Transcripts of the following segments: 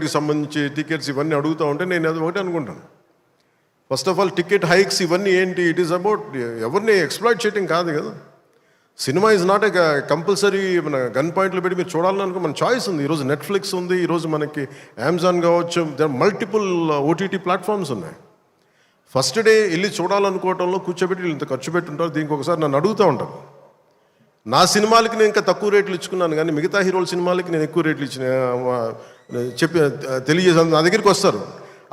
కి సంబంధించి టికెట్స్ ఇవన్నీ అడుగుతూ ఉంటే నేను అది ఒకటి అనుకుంటాను. First of all ticket hikes ఇవన్నీ ఏంటి? ఇట్ ఈస్ అబౌట్ ఎవరిని ఎక్స్ప్లాయిట్ చేయడం కాదు కదా. Cinema is not a compulsory మన గన్ పాయింట్లు పెట్టి మీరు చూడాలని అనుకో మన చాయిస్ ఉంది. ఈరోజు నెట్ఫ్లిక్స్ ఉంది, ఈరోజు మనకి అమెజాన్ కావచ్చు, దర్ మల్టిపుల్ ఓటీటీ ప్లాట్ఫామ్స్ ఉన్నాయి. ఫస్ట్ డే వెళ్ళి చూడాలనుకోవటంలో కూర్చోబెట్టి ఇంత ఖర్చు పెట్టుంటారు. దీనికి ఒకసారి నన్ను అడుగుతూ ఉంటాను. నా సినిమాలకి నేను ఇంకా తక్కువ రేట్లు ఇచ్చుకున్నాను, కానీ మిగతా హీరోల సినిమాలకి నేను ఎక్కువ రేట్లు ఇచ్చిన చెప్పి తెలియజేసాను. నా దగ్గరికి వస్తారు,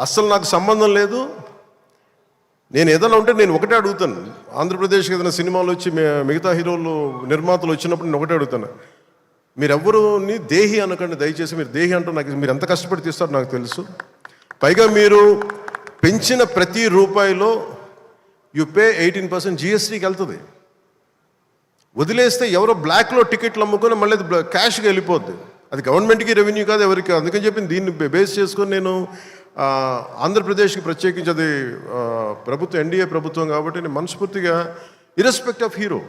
అస్సలు నాకు సంబంధం లేదు. నేను ఏదైనా ఉంటే నేను ఒకటే అడుగుతాను. ఆంధ్రప్రదేశ్కి ఏదైనా సినిమాలు వచ్చి మిగతా హీరోలు నిర్మాతలు వచ్చినప్పుడు నేను ఒకటే అడుగుతాను, మీరెవ్వరూని దేహి అనకండి దయచేసి. మీరు దేహి అంటూ నాకు మీరు ఎంత కష్టపడి తీస్తారో నాకు తెలుసు. పైగా మీరు పెంచిన ప్రతి రూపాయిలో యు పే 18% జిఎస్టీకి వెళ్తుంది. వదిలేస్తే ఎవరో బ్లాక్లో టికెట్లు అమ్ముకొని మళ్ళీ అది క్యాష్గా వెళ్ళిపోద్ది. అది గవర్నమెంట్కి రెవెన్యూ కాదు, ఎవరికి. అందుకని చెప్పి దీన్ని బేస్ చేసుకొని నేను ఆంధ్రప్రదేశ్కి ప్రత్యేకించి అది ప్రభుత్వం ఎన్డీఏ ప్రభుత్వం కాబట్టి నేను మనస్ఫూర్తిగా ఇర్రెస్పెక్ట్ ఆఫ్ హీరో,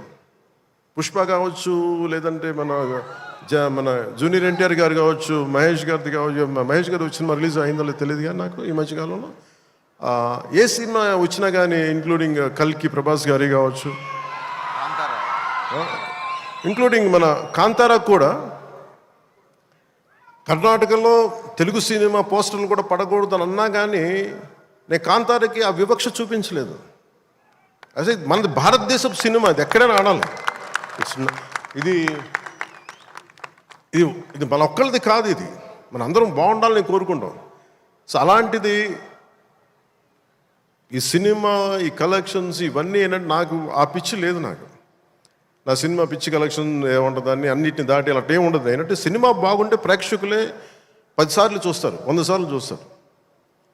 పుష్ప కావచ్చు, లేదంటే మన జూనియర్ ఎన్టీఆర్ గారు కావచ్చు, మహేష్ గారిది కావచ్చు. మహేష్ గారు వచ్చిన రిలీజ్ అయిందో తెలియదు కానీ నాకు ఈ మధ్యకాలంలో ఏ సినిమా వచ్చినా కానీ, ఇంక్లూడింగ్ కల్కి ప్రభాస్ గారి కావచ్చు, ఇంక్లూడింగ్ మన కాంతారా కూడా, కర్ణాటకలో తెలుగు సినిమా పోస్టర్లు కూడా పడకూడదు అని అన్నా కానీ నేను కాంతారాకి ఆ వివక్ష చూపించలేదు. అదే మనది భారతదేశపు సినిమా, ఇది ఎక్కడైనా ఆడాలి. ఇది ఇది ఇది మన ఒక్కరిది కాదు, ఇది మన అందరం బాగుండాలని కోరుకుంటాం. సో అలాంటిది ఈ సినిమా, ఈ కలెక్షన్స్ ఇవన్నీ ఏంటంటే నాకు ఆ పిచ్చి లేదు. నాకు నా సినిమా పిచ్చి కలెక్షన్ ఏముంటుందని అన్నిటిని దాటి అలా ఏం ఉండదు. ఏంటంటే సినిమా బాగుంటే ప్రేక్షకులే 10 సార్లు చూస్తారు, 100 సార్లు చూస్తారు.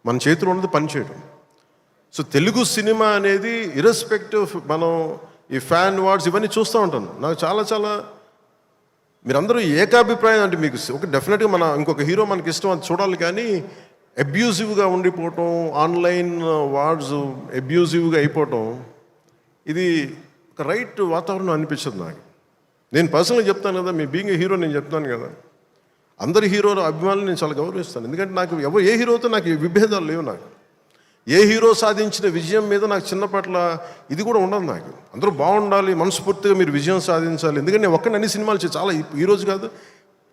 మన చేతిలో ఉన్నది పని చేయడం. సో తెలుగు సినిమా అనేది ఇర్రెస్పెక్టివ్, మనం ఈ ఫ్యాన్ వార్డ్స్ ఇవన్నీ చూస్తూ ఉంటాను. నాకు చాలా మీరందరూ ఏకాభిప్రాయం అంటే మీకు ఒక డెఫినెట్గా మన ఇంకొక హీరో మనకి ఇష్టం, అది చూడాలి. కానీ అబ్యూజివ్గా ఉండిపోవటం, ఆన్లైన్ వార్డ్స్ అబ్యూజివ్గా అయిపోవటం, ఇది ఒక రైట్ వాతావరణం అనిపించదు నాకు. నేను పర్సనల్గా చెప్తాను కదా, మీ బీయింగ్ ఏ హీరో నేను చెప్తాను కదా, అందరి హీరోల అభిమానులు నేను చాలా గౌరవిస్తాను. ఎందుకంటే నాకు ఏ హీరోతో నాకు విభేదాలు లేవు. నాకు ఏ హీరో సాధించిన విజయం మీద నాకు చిన్నపట్ల ఇది కూడా ఉండదు. నాకు అందరూ బాగుండాలి, మనస్ఫూర్తిగా మీరు విజయం సాధించాలి. ఎందుకంటే నేను ఒక్కడిని అన్ని సినిమాలు చాలా ఈరోజు కాదు,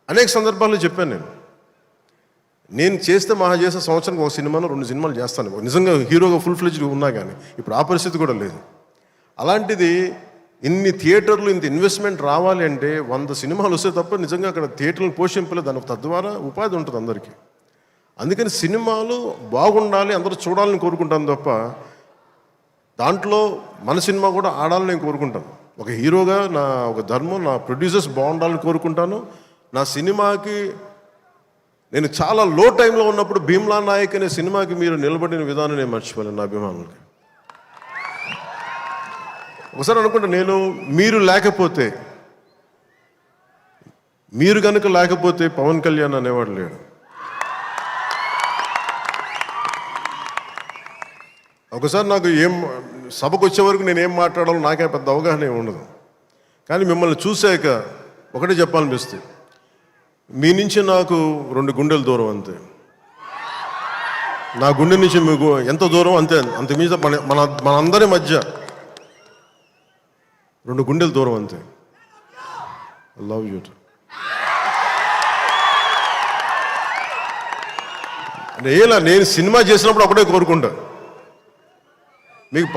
అనేక సందర్భాల్లో చెప్పాను. నేను చేస్తే మహా చేసే సంవత్సరానికి ఒక సినిమాను 2 సినిమాలు చేస్తాను, నిజంగా హీరోగా ఫుల్ ఫ్లెడ్జ్గా ఉన్నా. కానీ ఇప్పుడు ఆ పరిస్థితి కూడా లేదు. అలాంటిది ఇన్ని థియేటర్లు, ఇంత ఇన్వెస్ట్మెంట్ రావాలి అంటే 100 సినిమాలు వస్తే తప్ప నిజంగా అక్కడ థియేటర్లు పోషింపలేదు. దాని తద్వారా ఉపాధి ఉంటుంది అందరికీ. అందుకని సినిమాలు బాగుండాలి, అందరూ చూడాలని కోరుకుంటాను తప్ప దాంట్లో మన సినిమా కూడా ఆడాలని నేను కోరుకుంటాను. ఒక హీరోగా నా ఒక ధర్మం, నా ప్రొడ్యూసర్స్ బాగుండాలని కోరుకుంటాను. నా సినిమాకి నేను చాలా లో టైంలో ఉన్నప్పుడు భీమ్లా నాయక్ అనే సినిమాకి మీరు నిలబడిన విధానం నేను మర్చిపోలేను నా అభిమానులకి. ఒకసారి అనుకుంటా, నేను మీరు కనుక లేకపోతే పవన్ కళ్యాణ్ అనేవాడు లేడు. ఒకసారి నాకు సభకు వచ్చే వరకు నేను ఏం మాట్లాడాలో నాకే పెద్ద అవగాహన ఏమి ఉండదు. కానీ మిమ్మల్ని చూశాక ఒకటే చెప్పాలనిపిస్తుంది, మీ నుంచి నాకు 2 గుండెల దూరం అంతే. నా గుండె నుంచి మీకు ఎంత దూరం అంతే, అంత మీద మనందరి మధ్య 2 గుండెల దూరం అంతే. I love you. నేను సినిమా చేసినప్పుడు ఒకటే కోరుకుంటా, మీకు